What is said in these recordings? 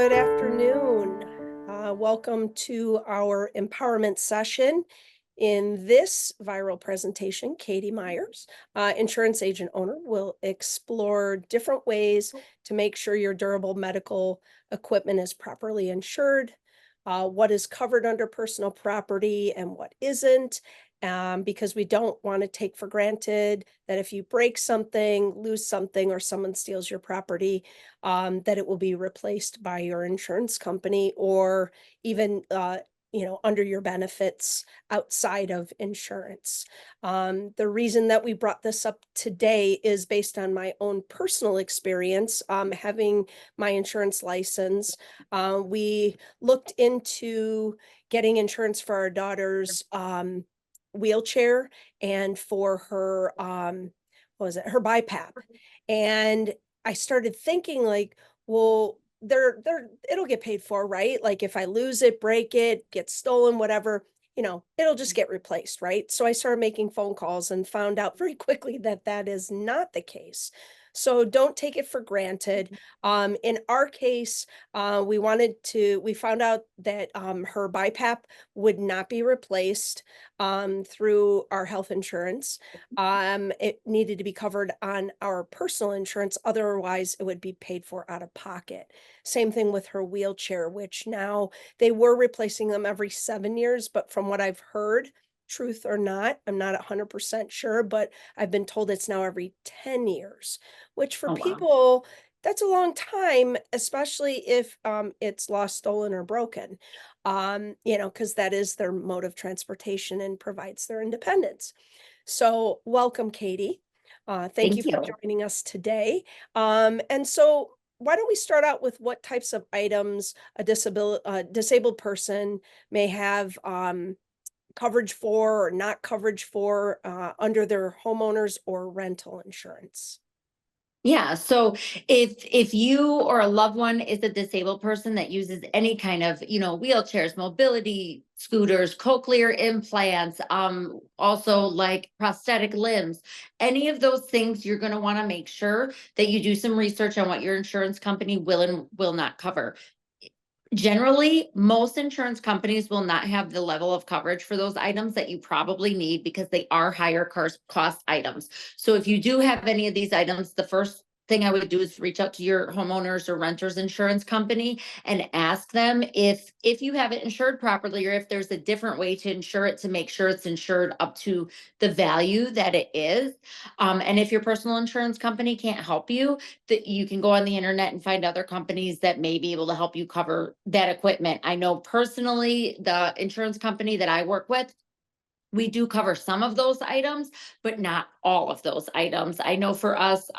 Good afternoon. Welcome to our empowerment session. In this viral presentation, Katie Myers, insurance agent owner, will explore different ways to make sure your durable medical equipment is properly insured, what is covered under personal property and what isn't, because we don't want to take for granted that if you break something, lose something, or someone steals your property, that it will be replaced by your insurance company or even under your benefits outside of insurance. The reason that we brought this up today is based on my own personal experience, having my insurance license. We looked into getting insurance for our daughter's wheelchair and for her what was it, her BiPAP. And I started thinking like, well, it'll get paid for, right? Like if I lose it, break it, get stolen, whatever, it'll just get replaced, right? So I started making phone calls and found out very quickly that that is not the case. So don't take it for granted. In our case, we found out that her BiPAP would not be replaced through our health insurance. It needed to be covered on our personal insurance. Otherwise, it would be paid for out of pocket. Same thing with her wheelchair, which now they were replacing them every 7 years, but from what I've heard, truth or not, I'm not 100% sure, but I've been told it's now every 10 years, which for Oh, wow. people, that's a long time, especially if it's lost, stolen, or broken, because that is their mode of transportation and provides their independence. So, welcome, Katie. Thank you Thank for you. joining us today. And so, why don't we start out with what types of items a disabled person may have coverage for or not coverage for under their homeowners or rental insurance? Yeah. So if you or a loved one is a disabled person that uses any kind of, wheelchairs, mobility scooters, cochlear implants, also like prosthetic limbs, any of those things, you're going to want to make sure that you do some research on what your insurance company will and will not cover. Generally, most insurance companies will not have the level of coverage for those items that you probably need because they are higher cost items. So if you do have any of these items, the first thing I would do is reach out to your homeowners or renters insurance company and ask them if you have it insured properly or if there's a different way to insure it to make sure it's insured up to the value that it is. And if your personal insurance company can't help you, that you can go on the internet and find other companies that may be able to help you cover that equipment. I know personally the insurance company that I work with, we do cover some of those items, but not all of those items. I know for us,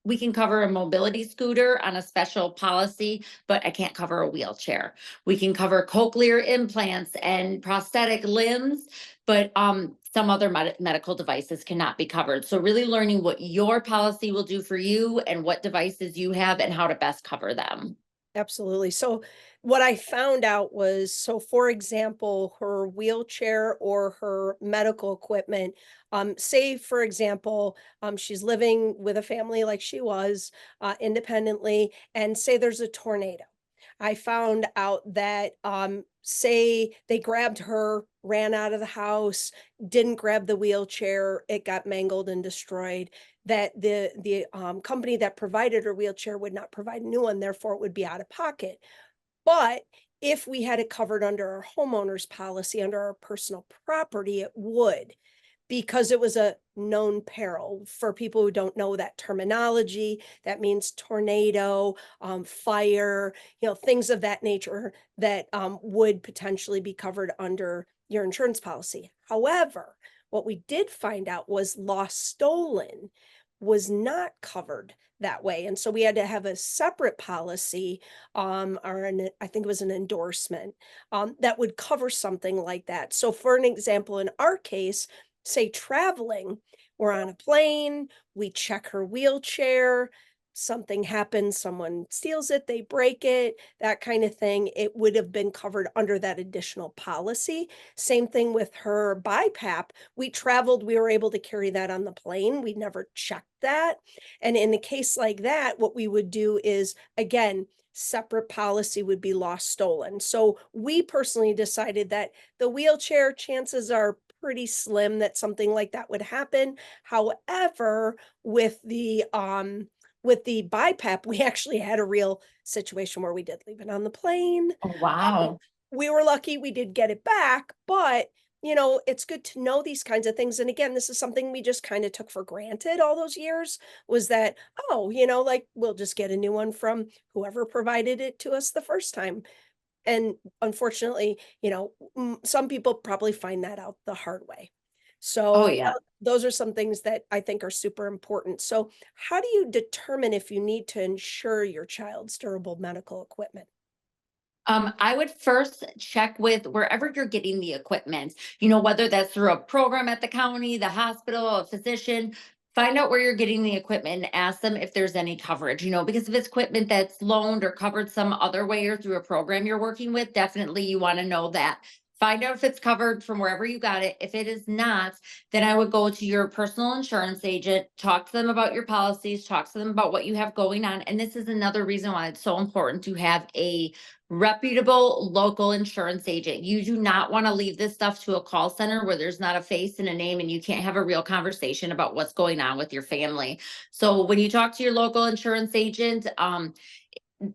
we can cover a mobility scooter on a special policy, but I can't cover a wheelchair. We can cover cochlear implants and prosthetic limbs, but some other medical devices cannot be covered. So really learning what your policy will do for you and what devices you have and how to best cover them. Absolutely. So, what I found out was so, for example, her wheelchair or her medical equipment, say, for example, she's living with a family like she was independently, and say there's a tornado. I found out that, say they grabbed her, ran out of the house, didn't grab the wheelchair, it got mangled and destroyed, that the company that provided her wheelchair would not provide a new one, therefore it would be out of pocket. But if we had it covered under our homeowner's policy, under our personal property, it would, because it was a known peril. For people who don't know that terminology, that means tornado, fire, things of that nature that would potentially be covered under your insurance policy. However, what we did find out was lost, stolen was not covered that way. And so we had to have a separate policy, I think it was an endorsement, that would cover something like that. So, for an example, in our case, say traveling, we're on a plane, we check her wheelchair. something happens, someone steals it, they break it, that kind of thing, it would have been covered under that additional policy. Same thing with her BiPAP. We traveled, we were able to carry that on the plane. We never checked that. And in a case like that, what we would do is, again, separate policy would be lost stolen. So we personally decided that the wheelchair, chances are pretty slim that something like that would happen. However, with the BiPAP, we actually had a real situation where we did leave it on the plane. Oh, Um, wow. we were lucky we did get it back, but it's good to know these kinds of things. And again, this is something we just kind of took for granted all those years, was that, oh, like we'll just get a new one from whoever provided it to us the first time. And unfortunately, some people probably find that out the hard way. Oh, So yeah. those are some things that I think are super important. So how do you determine if you need to insure your child's durable medical equipment? I would first check with wherever you're getting the equipment, whether that's through a program at the county, the hospital, a physician. Find out where you're getting the equipment and ask them if there's any coverage, because if it's equipment that's loaned or covered some other way or through a program you're working with, definitely you want to know that. Find out if it's covered from wherever you got it. If it is not, then I would go to your personal insurance agent, talk to them about your policies, talk to them about what you have going on. And this is another reason why it's so important to have a reputable local insurance agent. You do not want to leave this stuff to a call center where there's not a face and a name and you can't have a real conversation about what's going on with your family. So when you talk to your local insurance agent,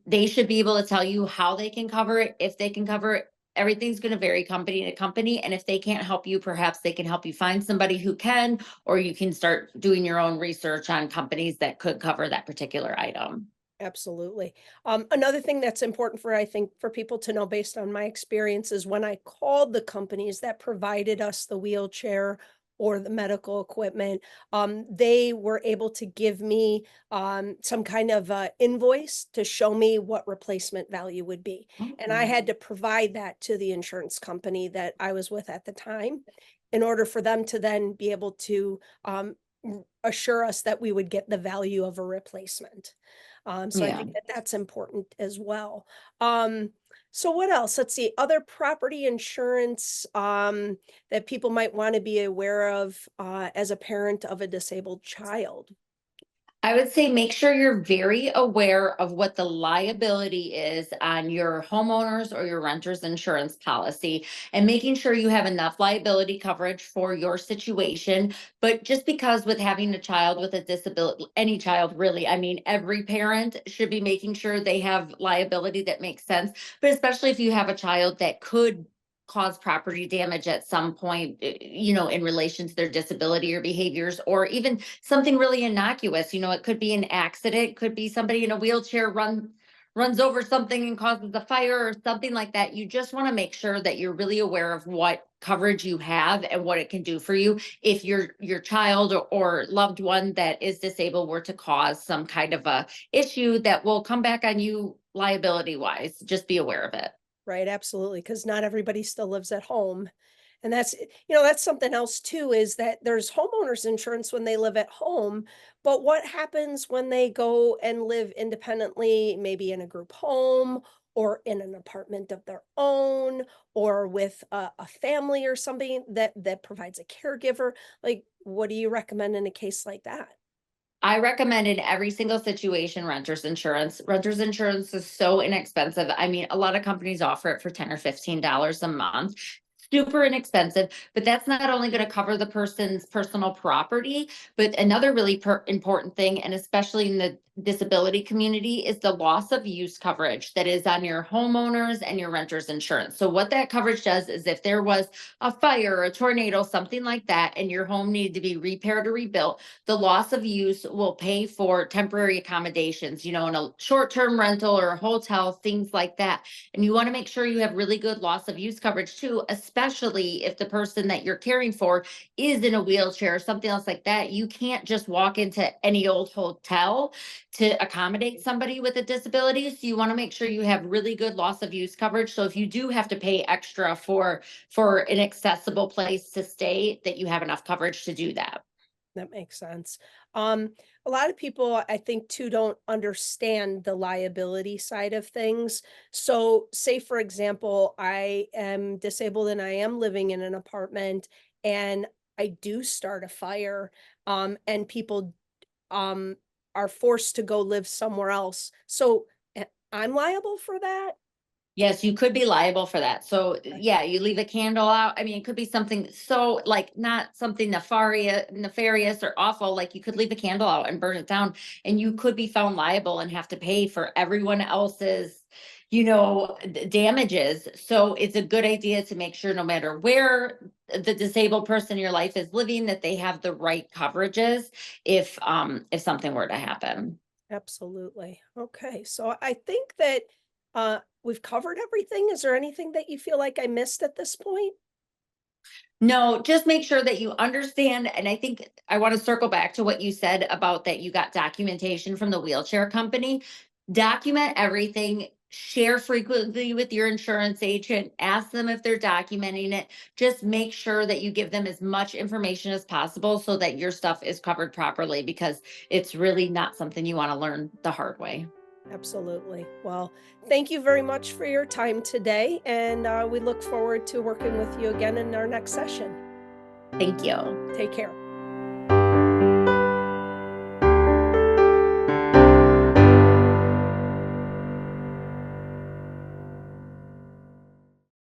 they should be able to tell you how they can cover it, if they can cover it. Everything's going to vary company to company. And if they can't help you, perhaps they can help you find somebody who can, or you can start doing your own research on companies that could cover that particular item. Absolutely. Another thing that's important I think, for people to know based on my experience is when I called the companies that provided us the wheelchair or the medical equipment, they were able to give me some kind of invoice to show me what replacement value would be. And I Okay. had to provide that to the insurance company that I was with at the time in order for them to then be able to assure us that we would get the value of a replacement. So I Yeah. think that that's important as well. Um, so what else? Let's see, other property insurance that people might want to be aware of as a parent of a disabled child. I would say make sure you're very aware of what the liability is on your homeowners or your renter's insurance policy and making sure you have enough liability coverage for your situation. But just because with having a child with a disability, any child really, I mean, every parent should be making sure they have liability that makes sense. But especially if you have a child that could cause property damage at some point, in relation to their disability or behaviors, or even something really innocuous. It could be an accident, could be somebody in a wheelchair runs over something and causes a fire or something like that. You just want to make sure that you're really aware of what coverage you have and what it can do for you if your child or loved one that is disabled were to cause some kind of a issue that will come back on you liability wise. Just be aware of it. Right, absolutely, because not everybody still lives at home. And that's something else too, is that there's homeowners insurance when they live at home, but what happens when they go and live independently, maybe in a group home or in an apartment of their own, or with a family or something that provides a caregiver? Like, what do you recommend in a case like that? I recommend in every single situation renter's insurance. Renter's insurance is so inexpensive. I mean, a lot of companies offer it for 10 or $15 a month. Super inexpensive, but that's not only going to cover the person's personal property, but another really important thing, and especially in the disability community, is the loss of use coverage that is on your homeowners and your renter's insurance. So what that coverage does is if there was a fire, a tornado, something like that, and your home needed to be repaired or rebuilt, the loss of use will pay for temporary accommodations, in a short-term rental or a hotel, things like that. And you want to make sure you have really good loss of use coverage too, especially if the person that you're caring for is in a wheelchair or something else like that. You can't just walk into any old hotel to accommodate somebody with a disability. So you want to make sure you have really good loss of use coverage. So if you do have to pay extra for an accessible place to stay, that you have enough coverage to do that. That makes sense. A lot of people, I think, too, don't understand the liability side of things. So, say, for example, I am disabled and I am living in an apartment and I do start a fire, and people um, are forced to go live somewhere else. So, I'm liable for that? Yes, you could be liable for that. So, yeah, you leave a candle out. I mean, it could be something so like not something nefarious or awful. Like you could leave a candle out and burn it down, and you could be found liable and have to pay for everyone else's, damages. So it's a good idea to make sure no matter where the disabled person in your life is living, that they have the right coverages if something were to happen. Absolutely. Okay. So I think that we've covered everything. Is there anything that you feel like I missed at this point? No, just make sure that you understand. And I think I want to circle back to what you said about that you got documentation from the wheelchair company. Document everything, share frequently with your insurance agent, ask them if they're documenting it. Just make sure that you give them as much information as possible so that your stuff is covered properly because it's really not something you want to learn the hard way. Absolutely. Well, thank you very much for your time today. And we look forward to working with you again in our next session. Thank you. Take care.